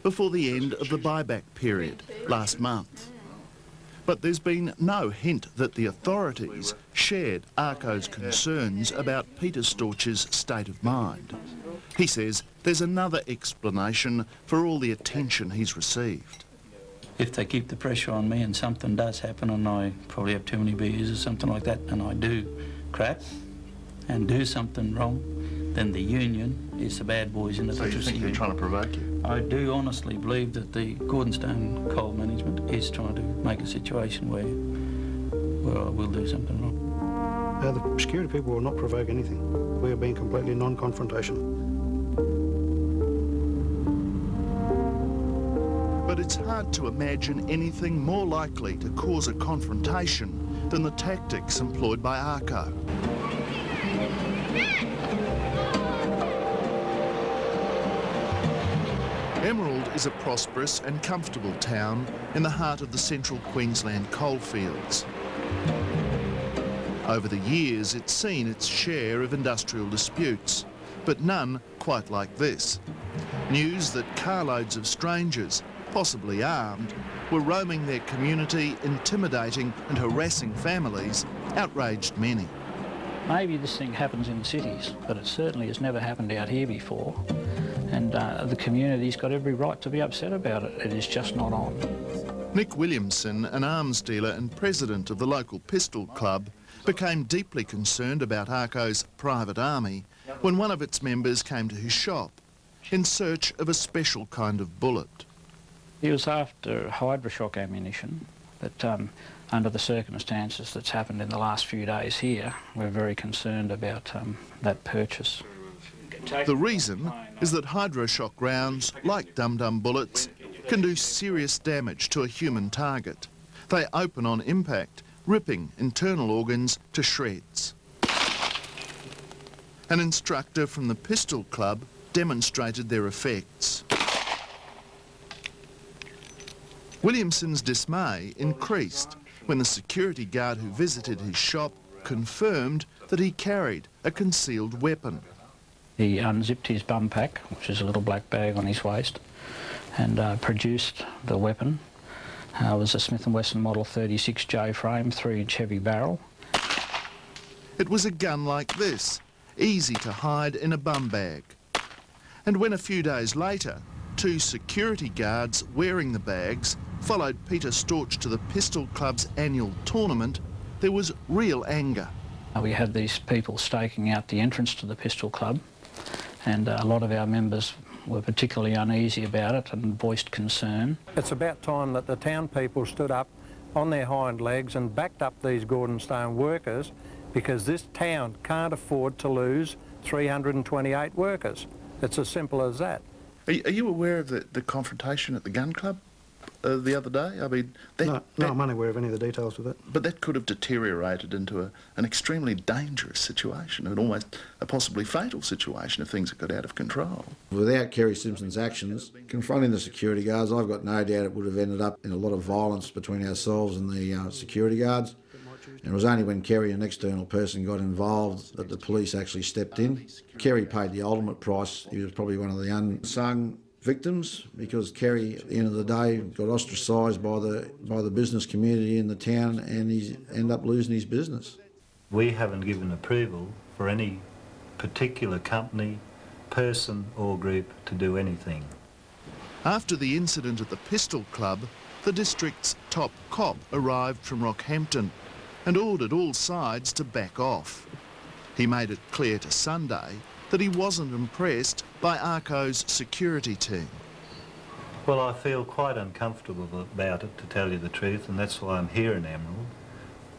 before the end of the buyback period last month. But there's been no hint that the authorities shared ARCO's concerns about Peter Storch's state of mind. He says there's another explanation for all the attention he's received. If they keep the pressure on me and something does happen and I probably have too many beers or something like that and I do crap and do something wrong, then the union is the bad boys in the So you think they're trying to provoke you? I do honestly believe that the Gordonstone coal management is trying to make a situation where I will do something wrong. The security people will not provoke anything. We are being completely non-confrontational. But it's hard to imagine anything more likely to cause a confrontation than the tactics employed by ARCO. Emerald is a prosperous and comfortable town in the heart of the central Queensland coalfields. Over the years, it's seen its share of industrial disputes, but none quite like this. News that carloads of strangers, possibly armed, were roaming their community, intimidating and harassing families, outraged many. Maybe this thing happens in cities, but it certainly has never happened out here before. And the community's got every right to be upset about it. It is just not on. Nick Williamson, an arms dealer and president of the local pistol club, became deeply concerned about ARCO's private army when one of its members came to his shop in search of a special kind of bullet. He was after hydroshock ammunition, but under the circumstances that's happened in the last few days here, we're very concerned about that purchase. The reason is that hydroshock rounds, like dum-dum bullets, can do serious damage to a human target. They open on impact, ripping internal organs to shreds. An instructor from the Pistol Club demonstrated their effects. Williamson's dismay increased when the security guard who visited his shop confirmed that he carried a concealed weapon. He unzipped his bum pack, which is a little black bag on his waist, and produced the weapon. It was a Smith & Wesson Model 36J frame, 3-inch heavy barrel. It was a gun like this, easy to hide in a bum bag. And when a few days later, 2 security guards wearing the bags followed Peter Storch to the Pistol Club's annual tournament, there was real anger. We had these people staking out the entrance to the Pistol Club, and a lot of our members were particularly uneasy about it and voiced concern. It's about time that the town people stood up on their hind legs and backed up these Gordonstone workers, because this town can't afford to lose 328 workers. It's as simple as that. Are you aware of the confrontation at the gun club the other day? I mean, No, I'm unaware of any of the details of that. But that could have deteriorated into an extremely dangerous situation, and almost a possibly fatal situation if things had got out of control. Without Kerry Simpson's actions, confronting the security guards, I've got no doubt it would have ended up in a lot of violence between ourselves and the security guards. And it was only when Kerry, an external person, got involved that the police actually stepped in. Kerry paid the ultimate price. He was probably one of the unsung victims, because Kerry, at the end of the day, got ostracised by the business community in the town, and he ended up losing his business. We haven't given approval for any particular company, person or group to do anything. After the incident at the Pistol Club, the district's top cop arrived from Rockhampton and ordered all sides to back off. He made it clear to Sunday that he wasn't impressed by ARCO's security team. Well, I feel quite uncomfortable about it, to tell you the truth, and that's why I'm here in Emerald.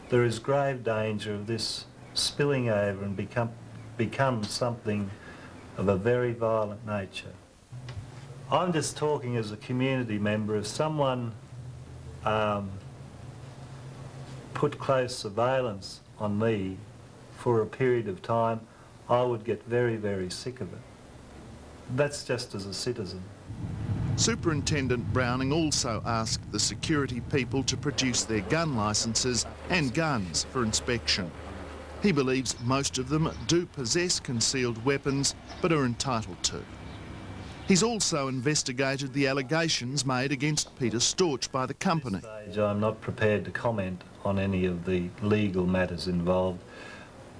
There is grave danger of this spilling over and become something of a very violent nature. I'm just talking as a community member. If someone put close surveillance on me for a period of time, I would get very, very sick of it. That's just as a citizen. Superintendent Browning also asked the security people to produce their gun licences and guns for inspection. He believes most of them do possess concealed weapons, but are entitled to. He's also investigated the allegations made against Peter Storch by the company. At this stage, I'm not prepared to comment on any of the legal matters involved.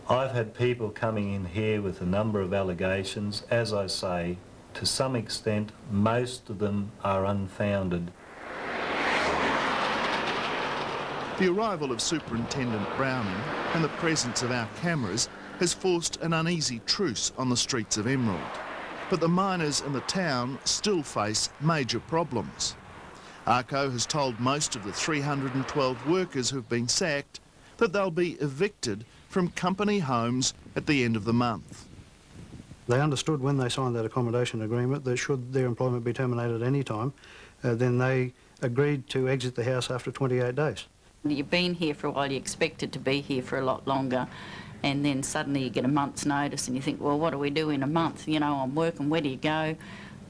I've had people coming in here with a number of allegations. As I say, to some extent, most of them are unfounded. The arrival of Superintendent Browning and the presence of our cameras has forced an uneasy truce on the streets of Emerald. But the miners in the town still face major problems. ARCO has told most of the 312 workers who've been sacked that they'll be evicted from company homes at the end of the month. They understood when they signed that accommodation agreement that should their employment be terminated at any time, then they agreed to exit the house after 28 days. You've been here for a while, you're expected to be here for a lot longer, and then suddenly you get a month's notice and you think, well, what do we do in a month? You know, I'm working, where do you go?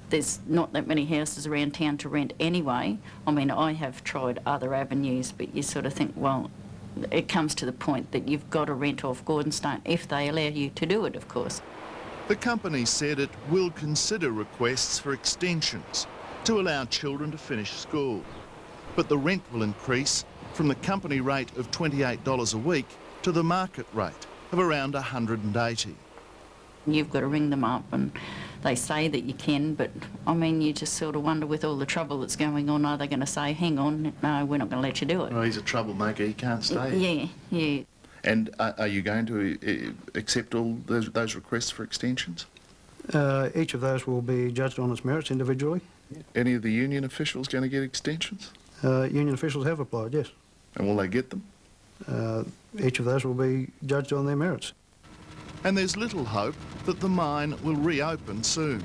There's not that many houses around town to rent anyway. I mean, I have tried other avenues, but you sort of think, well, it comes to the point that you've got to rent off Gordonstone, if they allow you to do it, of course. The company said it will consider requests for extensions to allow children to finish school. But the rent will increase from the company rate of $28 a week to the market rate of around $180. You've got to ring them up and they say that you can, but I mean, you just sort of wonder with all the trouble that's going on, are they going to say, hang on, no, we're not going to let you do it? Well, he's a troublemaker, he can't stay. Yeah. And are you going to accept all those requests for extensions? Each of those will be judged on its merits individually. Any of the union officials going to get extensions? Union officials have applied, yes. And will they get them? Each of those will be judged on their merits. And there's little hope that the mine will reopen soon.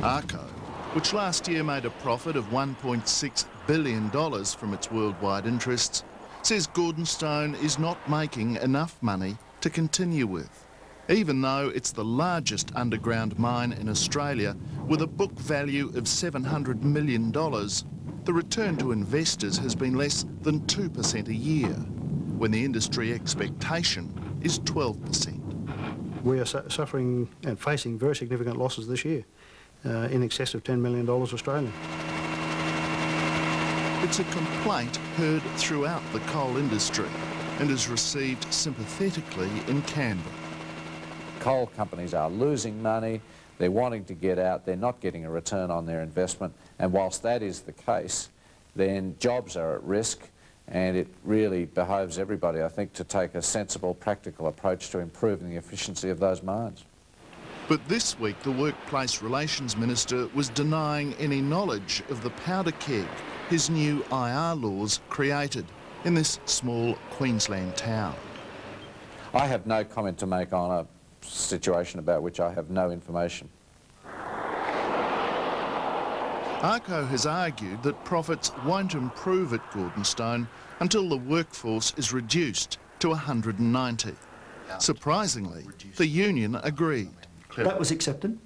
ARCO, which last year made a profit of $1.6 billion from its worldwide interests, says Gordonstone is not making enough money to continue with, even though it's the largest underground mine in Australia with a book value of $700 million. The return to investors has been less than 2% a year, when the industry expectation is 12%. We are suffering and facing very significant losses this year, in excess of $10 million Australian. It's a complaint heard throughout the coal industry and is received sympathetically in Canberra. Coal companies are losing money, they're wanting to get out, they're not getting a return on their investment, and whilst that is the case, then jobs are at risk, and it really behoves everybody, I think, to take a sensible, practical approach to improving the efficiency of those mines. But this week, the Workplace Relations Minister was denying any knowledge of the powder keg his new IR laws created in this small Queensland town. I have no comment to make on a situation about which I have no information. ARCO has argued that profits won't improve at Gordonstone until the workforce is reduced to 190. Surprisingly, the union agreed. That was accepted.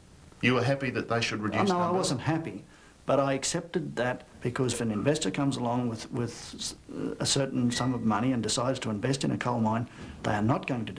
You were happy that they should reduce? No, I wasn't happy, but I accepted that because if an investor comes along with a certain sum of money and decides to invest in a coal mine, they are not going to do